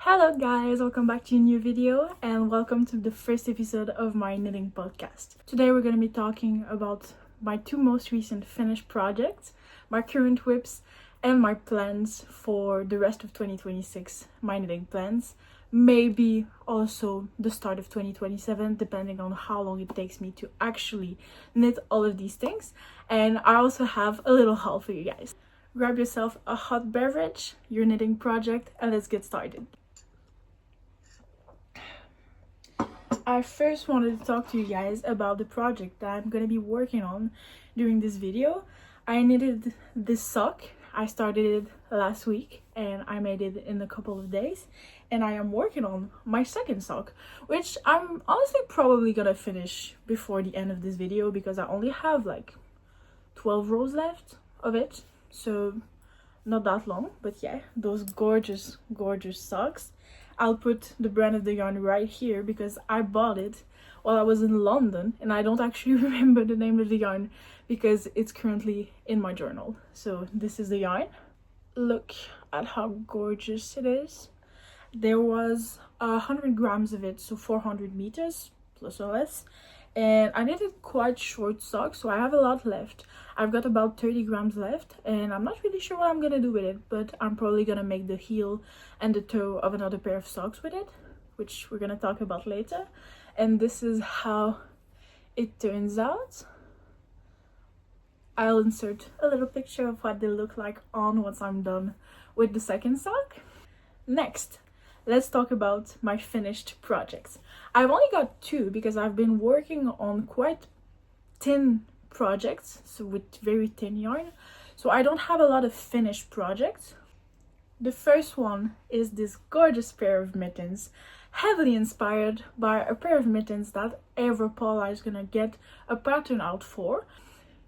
Hello guys, welcome back to a new video and welcome to the first episode of my knitting podcast. Today we're going to be talking about my two most recent finished projects, my current whips, and my plans for the rest of 2026, my knitting plans. Maybe also the start of 2027, depending on how long it takes me to actually knit all of these things. And I also have a little haul for you guys. Grab yourself a hot beverage, your knitting project, and let's get started. I first wanted to talk to you guys about the project that I'm going to be working on during this video. I knitted this sock. I started it last week and I made it in a couple of days. And I am working on my second sock, which I'm honestly probably going to finish before the end of this video because I only have like 12 rows left of it. So not that long, but yeah, those gorgeous socks. I'll put the brand of the yarn right here because I bought it while I was in London and I don't actually remember the name of the yarn because it's currently in my journal. So this is the yarn. Look at how gorgeous it is. There was 100 grams of it, so 400 meters plus or less. And I knitted quite short socks, so I have a lot left. I've got about 30 grams left and I'm not really sure what I'm gonna do with it, but I'm probably gonna make the heel and the toe of another pair of socks with it, which we're gonna talk about later. And this is how it turns out. I'll insert a little picture of what they look like on once I'm done with the second sock. Next, let's talk about my finished projects. I've only got two because I've been working on quite thin projects, so with very thin yarn. So I don't have a lot of finished projects. The first one is this gorgeous pair of mittens, heavily inspired by a pair of mittens that Paula is gonna get a pattern out for.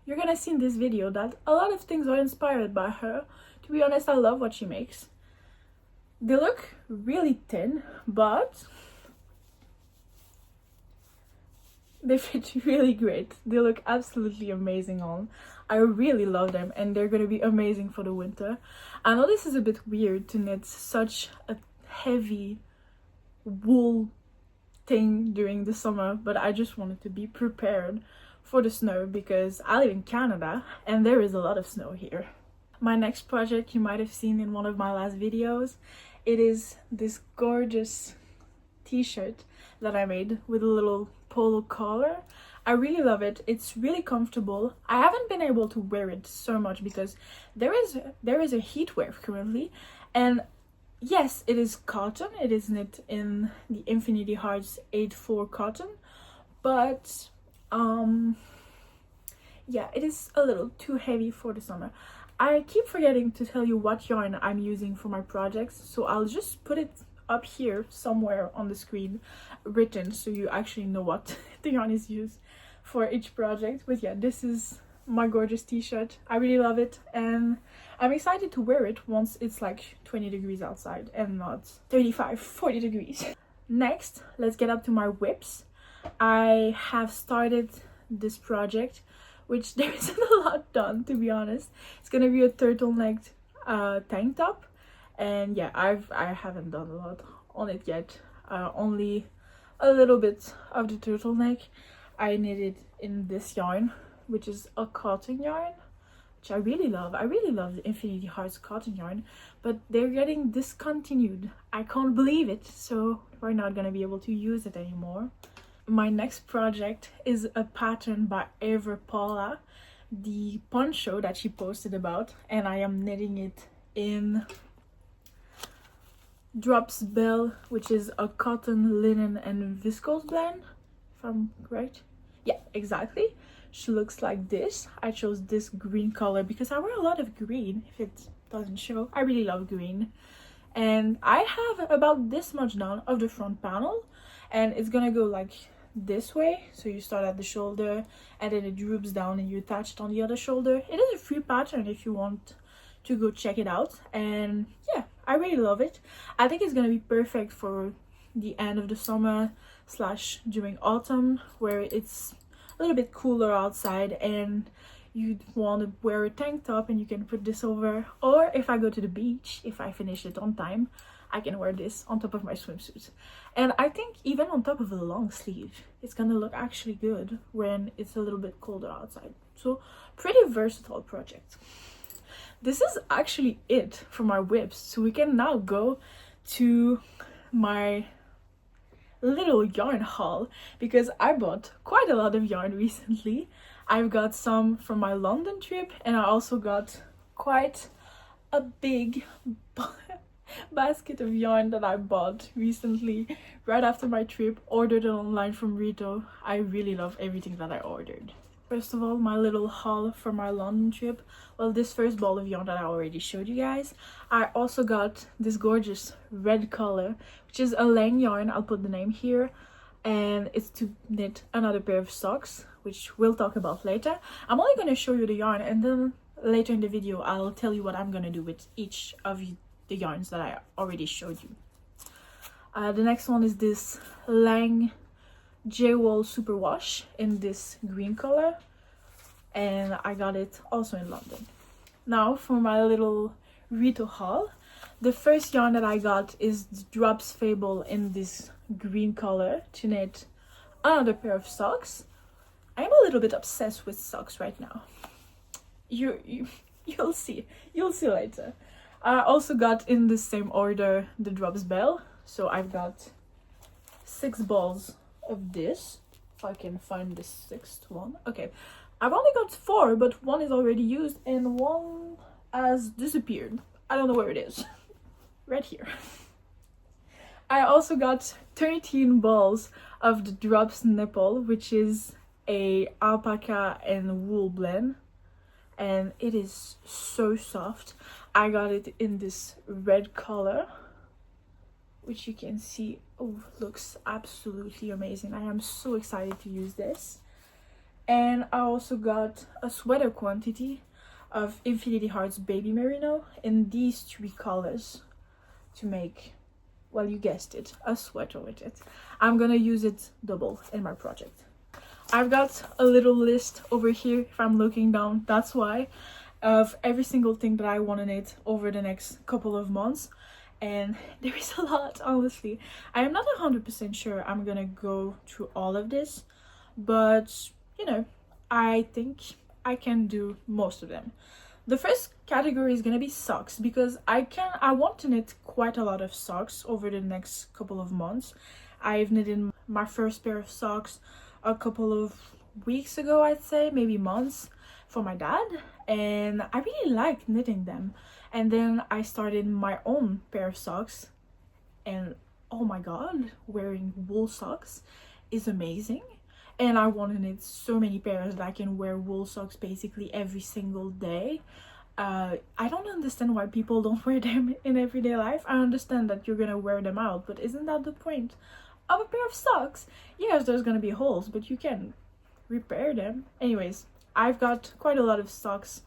You're gonna see in this video that a lot of things are inspired by her. To be honest, I love what she makes. They look really thin, but they fit really great. They look absolutely amazing on. I really love them and they're gonna be amazing for the winter. I know this is a bit weird to knit such a heavy wool thing during the summer, but I just wanted to be prepared for the snow because I live in Canada and there is a lot of snow here. My next project you might have seen in one of my last videos. It is this gorgeous t-shirt that I made with a little polo collar. I really love it. It's really comfortable. I haven't been able to wear it so much because there is a heat wave currently, and yes, it is cotton. It is knit in the Infinity Hearts 8/4 cotton, but yeah, it is a little too heavy for the summer. I keep forgetting to tell you what yarn I'm using for my projects, so I'll just put it up here somewhere on the screen written so you actually know what the yarn is used for each project. But yeah, this is my gorgeous t-shirt. I really love it and I'm excited to wear it once it's like 20 degrees outside and not 35-40 degrees. Next, let's get up to my whips. I have started this project, which there isn't a lot done, to be honest. It's gonna be a turtleneck tank top, and yeah, I haven't done a lot on it yet. Only a little bit of the turtleneck. I knitted in this yarn, which is a cotton yarn, which I really love. I really love the Infinity Hearts cotton yarn, but they're getting discontinued. I can't believe it, so we're not gonna be able to use it anymore. My next project is a pattern by Paula, the poncho that she posted about, and I am knitting it in Drops Bell, which is a cotton, linen and viscose blend, if I'm right. Yeah, exactly. She looks like this. I chose this green color because I wear a lot of green, if it doesn't show. I really love green. And I have about this much done of the front panel, and it's gonna go like this way, so you start at the shoulder and then it droops down and you attach it on the other shoulder. It is a free pattern if you want to go check it out, and yeah, I really love it. I think it's gonna be perfect for the end of the summer slash during autumn, where it's a little bit cooler outside and you want to wear a tank top and you can put this over. Or if I go to the beach, if I finish it on time, I can wear this on top of my swimsuit. And I think even on top of a long sleeve, it's gonna look actually good when it's a little bit colder outside. So pretty versatile project. This is actually it for my whips. So we can now go to my little yarn haul, because I bought quite a lot of yarn recently. I've got some from my London trip, and I also got quite a big basket of yarn that I bought recently right after my trip. Ordered it online from Rito. I really love everything that I ordered. First of all, my little haul for my London trip. Well, this first ball of yarn that I already showed you guys. I also got this gorgeous red color, which is a Lang yarn. I'll put the name here. And it's to knit another pair of socks, which we'll talk about later. I'm only going to show you the yarn, and then later in the video I'll tell you what I'm going to do with each of the yarns that I already showed you. The next one is this Lang J-Wool Superwash in this green color, and I got it also in London. Now for my little Rito haul. The first yarn that I got is the Drops Fable in this green color to knit another pair of socks. I'm a little bit obsessed with socks right now. You'll see later. I also got in the same order the Drops Bell, so I've got 6 balls of this. If I can find the 6th one. Okay, I've only got 4, but one is already used and one has disappeared. I don't know where it is. Right here. I also got 13 balls of the Drops Nipple, which is a alpaca and wool blend, and it is so soft. I got it in this red color, which you can see, looks absolutely amazing. I am so excited to use this. And I also got a sweater quantity of Infinity Hearts Baby Merino in these 3 colors to make, well, you guessed it, a sweater with it. I'm gonna use it double in my project. I've got a little list over here, if I'm looking down, that's why, of every single thing that I want to knit over the next couple of months. And there is a lot, honestly. I am not 100% sure I'm gonna go through all of this, but you know, I think I can do most of them. The first category is gonna be socks, because I want to knit quite a lot of socks over the next couple of months. I've knitted my first pair of socks a couple of weeks ago, I'd say, maybe months, for my dad, and I really like knitting them. And then I started my own pair of socks, and oh my god, wearing wool socks is amazing. And I want to knit so many pairs that I can wear wool socks basically every single day. I don't understand why people don't wear them in everyday life. I understand that you're gonna wear them out, but isn't that the point of a pair of socks? Yes, there's gonna be holes, but you can repair them. Anyways, I've got quite a lot of socks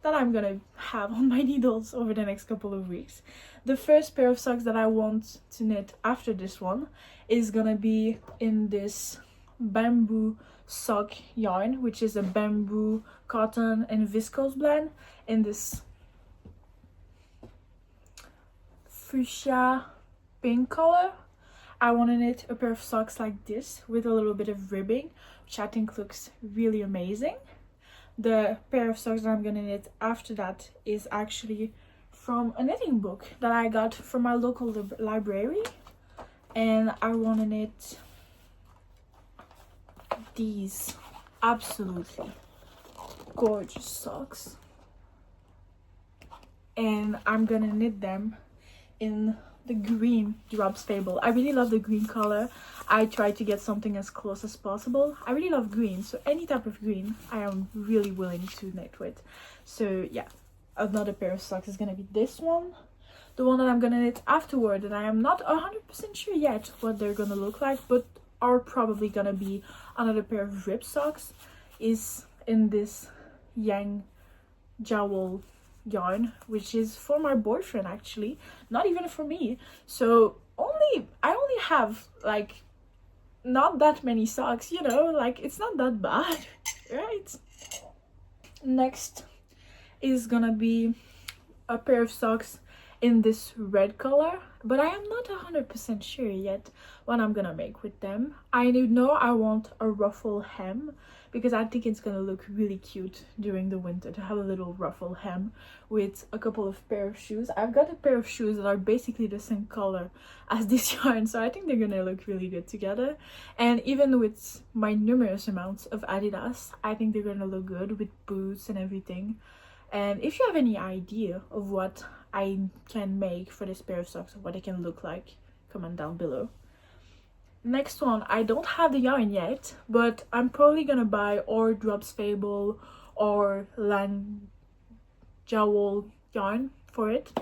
that I'm gonna have on my needles over the next couple of weeks. The first pair of socks that I want to knit after this one is gonna be in this bamboo sock yarn, which is a bamboo, cotton and viscose blend in this fuchsia pink color. I want to knit a pair of socks like this with a little bit of ribbing, which I think looks really amazing. The pair of socks that I'm gonna knit after that is actually from a knitting book that I got from my local library, and I want to knit these absolutely gorgeous socks, and I'm gonna knit them in the green Drops Fable. I really love the green color. I try to get something as close as possible. I really love green, so any type of green I am really willing to knit with. So yeah, another pair of socks is gonna be this one. The one that I'm gonna knit afterward, and I am not 100% sure yet what they're gonna look like, but are probably gonna be another pair of rib socks, is in this Yang Jowl yarn, which is for my boyfriend actually, not even for me. So I only have like not that many socks, you know, like it's not that bad, right? Next is gonna be a pair of socks in this red color, but I am not 100% sure yet what I'm gonna make with them. I know I want a ruffle hem because I think it's gonna look really cute during the winter to have a little ruffle hem with a couple of pair of shoes. I've got a pair of shoes that are basically the same color as this yarn, so I think they're gonna look really good together. And even with my numerous amounts of Adidas, I think they're gonna look good with boots and everything. And if you have any idea of what I can make for this pair of socks or what it can look like, comment down below. Next one, I don't have the yarn yet, but I'm probably gonna buy or Drops Fable or Lan Jowl yarn for it.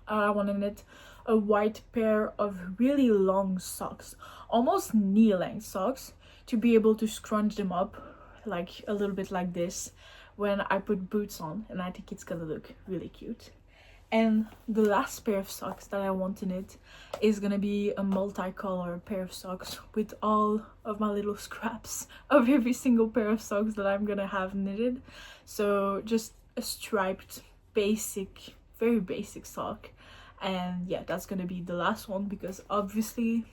I wanted a white pair of really long socks, almost knee-length socks, to be able to scrunch them up like a little bit like this when I put boots on, and I think it's gonna look really cute. And the last pair of socks that I want in it is gonna be a multicolor pair of socks with all of my little scraps of every single pair of socks that I'm gonna have knitted. So just a striped, basic, very basic sock. And yeah, that's gonna be the last one because obviously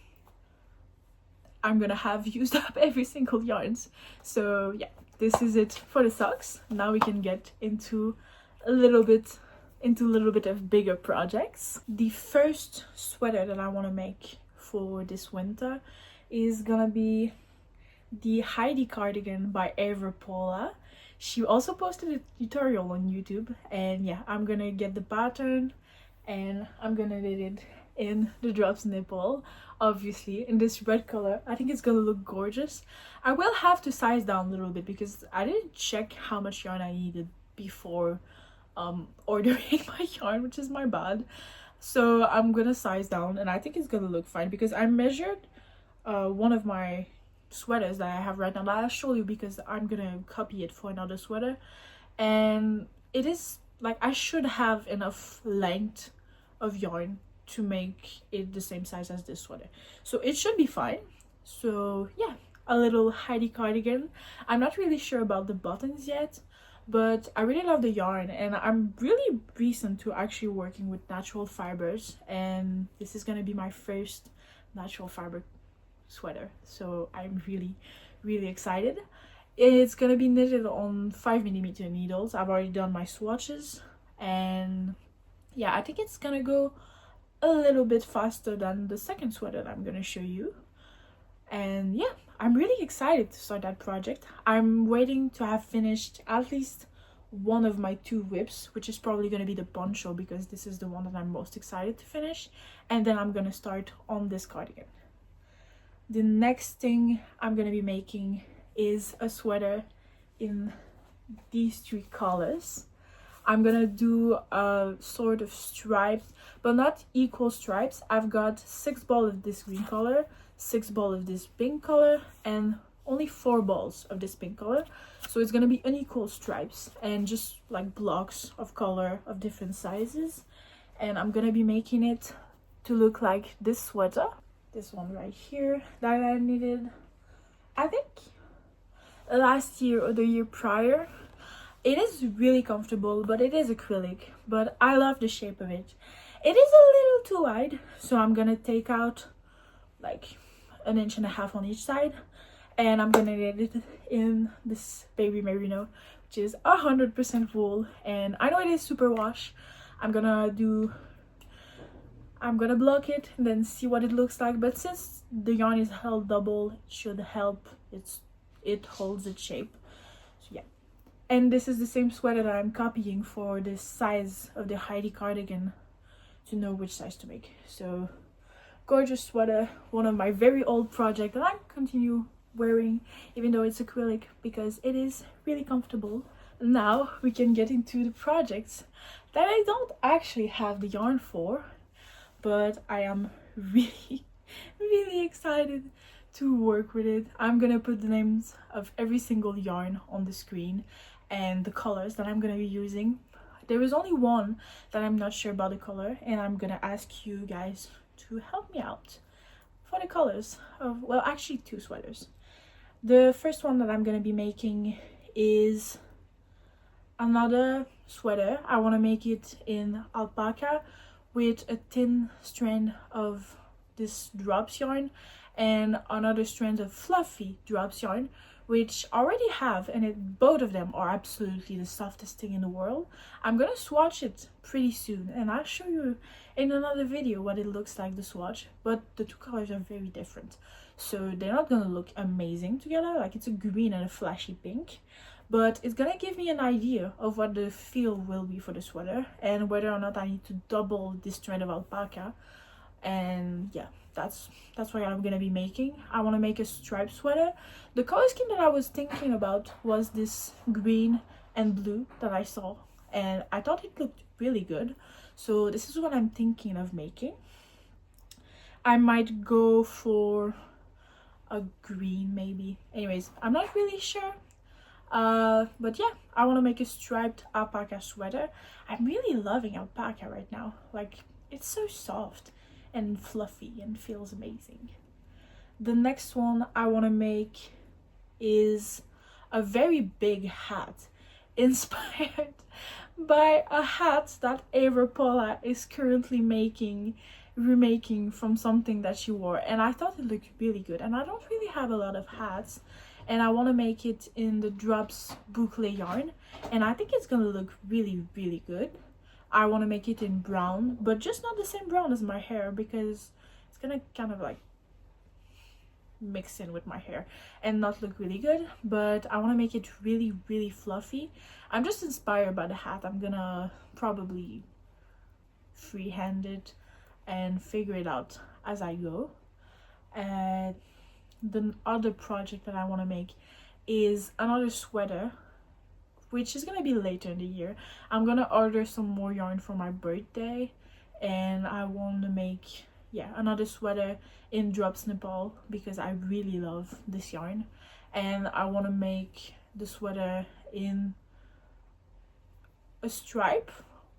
I'm gonna have used up every single yarns. So yeah, this is it for the socks. Now we can get into a little bit of bigger projects. The first sweater that I want to make for this winter is gonna be the Heidi cardigan by Eva Paula. She also posted a tutorial on YouTube, and yeah, I'm gonna get the pattern and I'm gonna knit it in the Drops nipple, obviously in this red color. I think it's gonna look gorgeous. I will have to size down a little bit because I didn't check how much yarn I needed before ordering my yarn, which is my bad. So I'm gonna size down and I think it's gonna look fine because I measured one of my sweaters that I have right now that I'll show you because I'm gonna copy it for another sweater, and it is like I should have enough length of yarn to make it the same size as this sweater, so it should be fine. So yeah, a little Heidi cardigan. I'm not really sure about the buttons yet, but I really love the yarn, and I'm really recent to actually working with natural fibers, and this is gonna be my first natural fiber sweater, so I'm really excited. It's gonna be knitted on 5mm needles. I've already done my swatches, and yeah, I think it's gonna go a little bit faster than the second sweater that I'm gonna show you. And yeah, I'm really excited to start that project. I'm waiting to have finished at least one of my 2 whips, which is probably going to be the poncho because this is the one that I'm most excited to finish. And then I'm going to start on this cardigan. The next thing I'm going to be making is a sweater in these 3 colors. I'm going to do a sort of stripes, but not equal stripes. I've got 6 balls of this green color, 6 balls of this pink color, and only 4 balls of this pink color. So it's gonna be unequal stripes and just like blocks of color of different sizes. And I'm gonna be making it to look like this sweater, this one right here that I knitted, I think last year or the year prior. It is really comfortable, but it is acrylic, but I love the shape of it. It is a little too wide, so I'm gonna take out like 1.5 inches on each side, and I'm gonna knit it in this baby merino, which is 100% wool. And I know it is super wash. I'm gonna block it and then see what it looks like, but since the yarn is held double, it should help it holds its shape. So yeah, and this is the same sweater that I'm copying for the size of the Heidi cardigan to know which size to make. So gorgeous sweater, one of my very old projects that I continue wearing even though it's acrylic because it is really comfortable. Now we can get into the projects that I don't actually have the yarn for, but I am really excited to work with it. I'm gonna put the names of every single yarn on the screen and the colors that I'm gonna be using. There is only one that I'm not sure about the color, and I'm gonna ask you guys to help me out for the colors of, well, actually 2 sweaters. The first one that I'm gonna be making is another sweater. I want to make it in alpaca with a thin strand of this drops yarn and another strand of fluffy drops yarn, which I already have, and both of them are absolutely the softest thing in the world. I'm gonna swatch it pretty soon, and I'll show you in another video what it looks like, the swatch. But the two colors are very different, so they're not gonna look amazing together. Like, it's a green and a flashy pink, but it's gonna give me an idea of what the feel will be for the sweater and whether or not I need to double this strand of alpaca. And yeah, that's what I'm gonna be making. I want to make a striped sweater. The color scheme that I was thinking about was this green and blue that I saw, and I thought it looked really good, so this is what I'm thinking of making. I might go for a green maybe. Anyways, I'm not really sure. But yeah, I want to make a striped alpaca sweater. I'm really loving alpaca right now. Like, it's so soft and fluffy and feels amazing. The next one I want to make is a very big hat inspired by a hat that Ava Paula is currently remaking from something that she wore, and I thought it looked really good. And I don't really have a lot of hats, and I want to make it in the drops boucle yarn, and I think it's gonna look really, really good. I want to make it in brown, but just not the same brown as my hair, because it's gonna kind of like mix in with my hair and not look really good. But I want to make it really, really fluffy. I'm just inspired by the hat. I'm gonna probably freehand it and figure it out as I go. And the other project that I want to make is another sweater, which is gonna be later in the year. I'm gonna order some more yarn for my birthday, and I want to make, yeah, another sweater in drops Nepal, because I really love this yarn. And I want to make the sweater in a stripe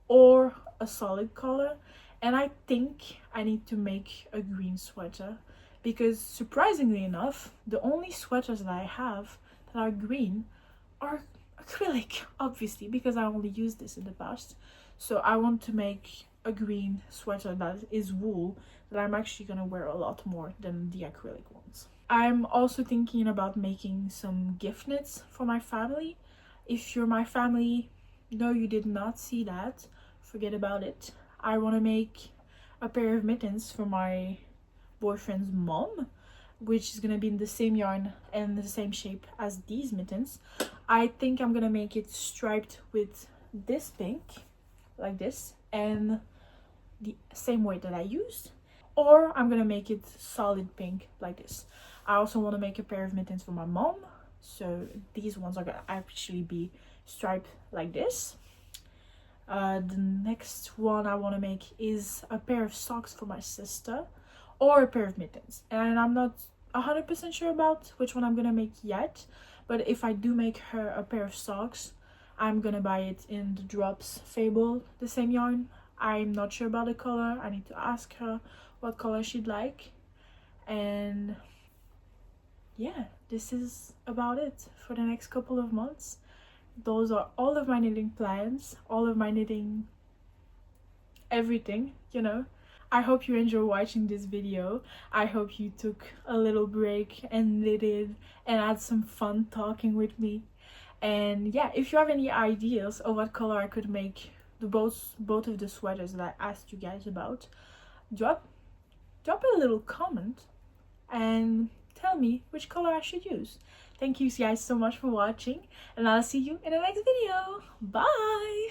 or a solid color, and I think I need to make a green sweater, because surprisingly enough, the only sweaters that I have that are green are acrylic, obviously, because I only used this in the past. So I want to make a green sweater that is wool, that I'm actually gonna wear a lot more than the acrylic ones. I'm also thinking about making some gift knits for my family. If you're my family, no, you did not see that, forget about it. I want to make a pair of mittens for my boyfriend's mom, which is gonna be in the same yarn and the same shape as these mittens. I think I'm gonna make it striped with this pink, like this, and the same way that I used, or I'm gonna make it solid pink like this. I also want to make a pair of mittens for my mom, so these ones are gonna actually be striped like this. The next one I want to make is a pair of socks for my sister, or a pair of mittens, and I'm not 100% sure about which one I'm gonna make yet. But if I do make her a pair of socks, I'm gonna buy it in the drops Fable, the same yarn. I'm not sure about the color. I need to ask her what color she'd like. And yeah, this is about it for the next couple of months. Those are all of my knitting plans, all of my knitting everything, you know. I hope you enjoy watching this video. I hope you took a little break and knitted and had some fun talking with me. And yeah, if you have any ideas of what color I could make both of the sweaters that I asked you guys about, drop a little comment and tell me which color I should use. Thank you guys so much for watching, and I'll see you in the next video. Bye!